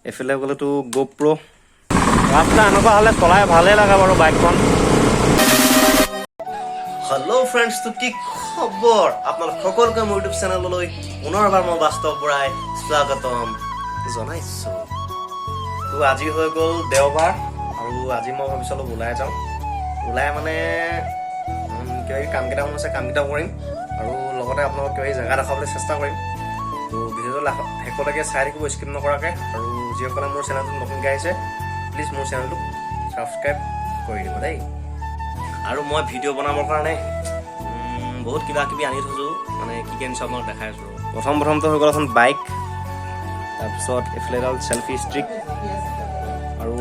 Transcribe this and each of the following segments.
এফালে গ'লেতো গোপ্ৰ ৰাস্তা এনেকুৱা হ'লে চলাই ভালেই লাগে বাৰু বাইকখন। হেল্ল' ফ্ৰেণ্ডছ, তো কি খবৰ? আপোনালোক সকলোকে মোৰ ইউটিউব চেনেললৈ পুনৰবাৰ মই বাস্তৱ বৰাই স্বাগতম জনাইছো। তো আজি হৈ গ'ল দেওবাৰ আৰু আজি মই ভাবিছোঁ অলপ ওলাই যাওঁ। ওলাই মানে কিবা কামকেইটা আছে, কামকেইটা কৰিম আৰু লগতে আপোনালোক কিবা জেগা দেখাবলৈ চেষ্টা কৰিম। তো ভিডিঅ'টো শেষলৈকে চাই থাকিব স্কিপ নকৰাকৈ। আৰু যিসকলে মোৰ চেনেলটো নতুনকৈ আহিছে প্লিজ মোৰ চেনেলটো ছাবস্ক্ৰাইব কৰি দিব দেই। আৰু মই ভিডিঅ' বনাবৰ কাৰণে বহুত কিবা কিবি আনি থৈছোঁ, মানে কি কি আনিছোঁ আপোনাক দেখাই আছোঁ। প্ৰথমটো হৈ গ'ল এখন বাইক, তাৰপিছত এইফালে এডাল চেল্ফি ষ্টিক আৰু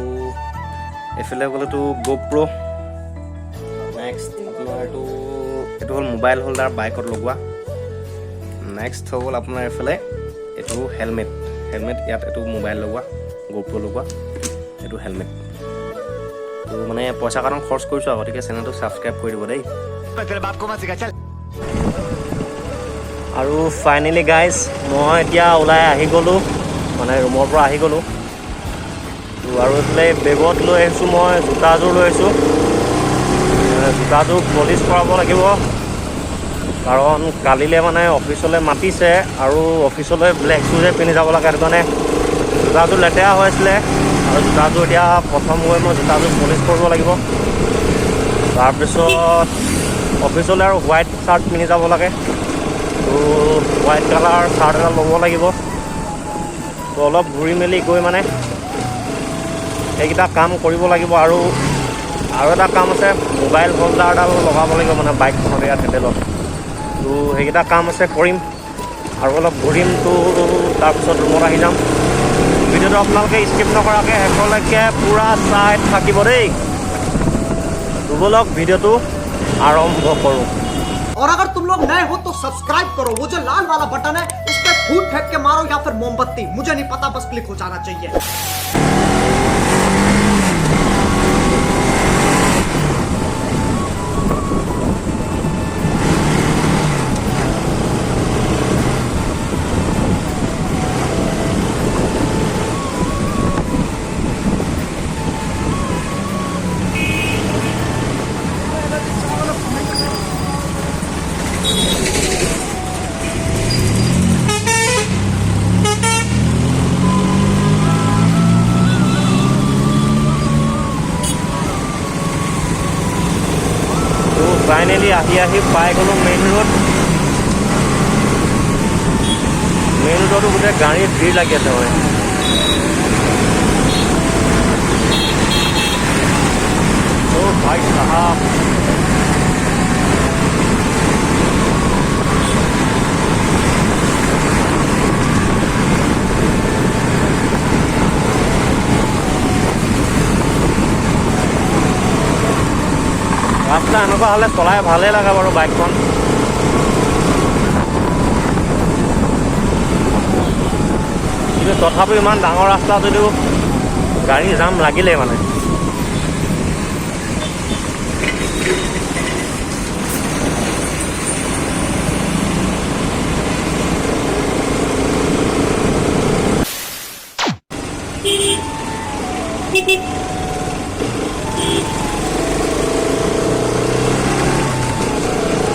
এইফালে গ'লেতো গোপ্ৰ। নেক্সট আপোনাৰ এইটো হ'ল মোবাইল হোল্ডাৰ বাইকত লগোৱা। নেক্সট হৈ গ'ল আপোনাৰ এইফালে এইটো হেলমেট। ইয়াত এইটো মোবাইল লগোৱা, গোপ্ৰ লগোৱা, এইটো হেলমেট। তো মানে পইচা কাৰণ খৰচ কৰিছোঁ, গতিকে চেনেলটো ছাবস্ক্ৰাইব কৰি দিব দেই। আৰু ফাইনেলি গাইজ মই এতিয়া ওলাই আহি গ'লোঁ, মানে ৰুমৰ পৰা আহি গ'লোঁ। তো আৰু এইফালে বেগত লৈ আহিছোঁ মই জোতাযোৰ লৈ আহিছোঁ। জোতাযোৰ পলিচ কৰাব লাগিব, কাৰণ কালিলৈ মানে অফিচলৈ মাতিছে আৰু অফিচলৈ ব্লেক শ্বুজে পিন্ধি যাব লাগে। সেইটো কাৰণে জোতাযোৰ লেতেৰা হৈ আছিলে আৰু জোতাযোৰ এতিয়া প্ৰথম গৈ মই জোতাযোৰ পলিচ কৰিব লাগিব। তাৰপিছত অফিচলৈ আৰু হোৱাইট চাৰ্ট পিন্ধি যাব লাগে। তো হোৱাইট কালাৰ চাৰ্ট এডাল ল'ব লাগিব। তো অলপ ঘূৰি মেলি গৈ মানে সেইকেইটা কাম কৰিব লাগিব। আৰু এটা কাম আছে, মোবাইল হোল্ডাৰডাল লগাব লাগিব মানে বাইকখনত ইয়াত হেণ্ডেলত। তো সেইকেইটা কাম আছে, কৰিম আৰু অলপ ঘূৰিম। তো তাৰপিছত ৰুমত আহি যাম। ভিডিঅ'টো আপোনালোকে স্কিপ নকৰাকৈ শেষলৈকে পূৰা চাই থাকিব দেই। ব'লক ভিডিঅ'টো आरंभ करो। और अगर तुम लोग नए हो तो सब्सक्राइब करो, वो जो लाल वाला बटन है उस पर फूट फेंक के मारो या फिर मोमबत्ती, मुझे नहीं पता, बस क्लिक हो जाना चाहिए। ফাইনেলি আহি পাই গ'লোঁ মেইন ৰোড। মেইন ৰোডতো গোটেই গাড়ীৰ ভিৰ লাগি আছে মানে। ভাই সাহাব ৰাস্তা এনেকুৱা হ'লে চলাই ভালেই লাগে বাৰু বাইকখন। কিন্তু তথাপিও ইমান ডাঙৰ ৰাস্তা যদিও গাড়ী জাম লাগিলেই মানে।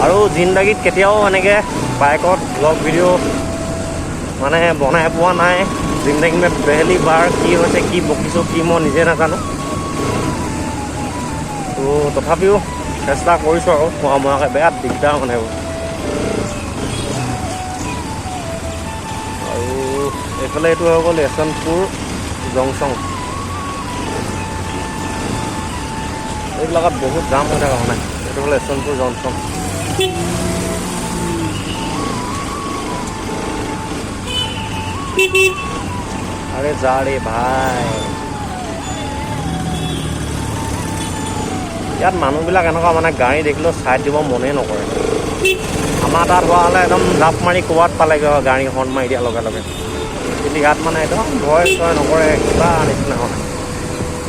আৰু জিন্দাগীত কেতিয়াও এনেকৈ বাইকত ব্লগ ভিডিঅ' মানে বনাই পোৱা নাই। জিন্দাগী মে পেহলি বাৰ কি হৈছে, কি বকিছোঁ, কি মই নিজে নাজানো। তো তথাপিও চেষ্টা কৰিছোঁ আৰু মোৱাকৈ বেয়া দিগদাৰ মানে এইবোৰ। আৰু এইফালে এইটো হৈ গ'ল য়েশৱন্তপুৰ জংচন। এইবিলাকত বহুত জাম হৈ থাকে মানে। এইটো হ'ল য়েশৱন্তপুৰ জংচন। আৰে যা ৰে ভাই, ইয়াত মানুহবিলাক এনেকুৱা মানে গাড়ী দেখিলেও ছাইড দিব মনেই নকৰে। আমাৰ তাত হোৱা হ'লে একদম জাপ মাৰি ক'ৰবাত পালেগৈ গাড়ী হৰ্ণ মাৰি দিয়াৰ লগে লগে। কিন্তু ইয়াত মানে একদম ভয় চয় নকৰে, কিবা নিচিনা হয়।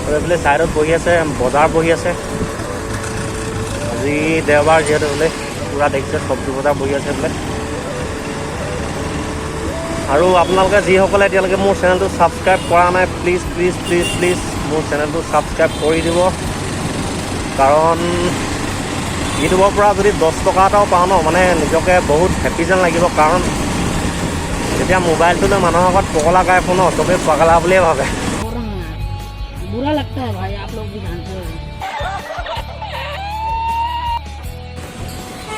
আৰু এইফালে ছাইডত বহি আছে, বজাৰ বহি আছে। আজি দেওবাৰ যিহেতু বোলে পুৰা দেখিছে চব্জি বজাৰ বহি আছে বোলে। আৰু আপোনালোকে যিসকলে এতিয়ালৈকে মোৰ চেনেলটো ছাবস্ক্ৰাইব কৰা নাই প্লিজ প্লিজ প্লিজ প্লিজ মোৰ চেনেলটো ছাবস্ক্ৰাইব কৰি দিব কাৰণ ইউটিউবৰ পৰা যদি 10 টকা এটাও পাওঁ ন মানে নিজকে বহুত হেপী যেন লাগিব কাৰণ যেতিয়া মোবাইলটো লৈ মানুহৰ আগত পগলা গাই ফোন চবেই পগলা বুলিয়ে ভাবে बुरा लगता है भाई आप लोग भी जानते हो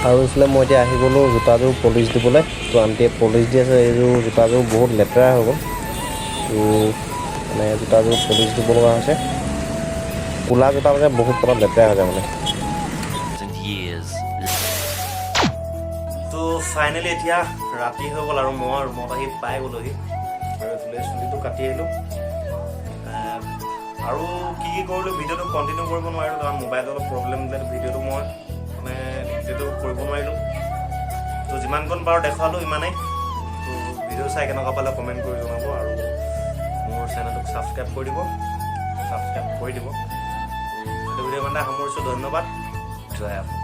আৰু ইফালে মই এতিয়া আহি গ'লোঁ জোতাযোৰ পলিচ দিবলৈ তো আণ্টিয়ে পলিচ দি আছে এইযোৰ জোতাযোৰ বহুত লেতেৰা হৈ গ'ল তো মানে জোতাযোৰ পলিচ দিব লগা হৈছে ক'লা জোতা মানে বহুত পটত লেতেৰা হৈ যায় মানে তো ফাইনেলি এতিয়া ৰাতি হৈ গ'ল আৰু মই ৰুমত আহি পাই গ'লোহি আৰু এইফালে চুলিটো কাটি আহিলোঁ আৰু কি কৰিলোঁ ভিডিঅ'টো কণ্টিনিউ কৰিব নোৱাৰিলোঁ কাৰণ মোবাইলত অলপ প্ৰব্লেম দিলে ভিডিঅ'টো মই মানে ভিডিঅ'টো কৰিব নোৱাৰিলোঁ তো যিমানকণ বাৰু দেখুৱালোঁ ইমানেই তো ভিডিঅ' চাই কেনেকুৱা পালে কমেণ্ট কৰি জনাব আৰু মোৰ চেনেলটোক ছাবস্ক্ৰাইব কৰি দিব এইটো ভিডিঅ' মানে সামৰিছোঁ ধন্যবাদ জয়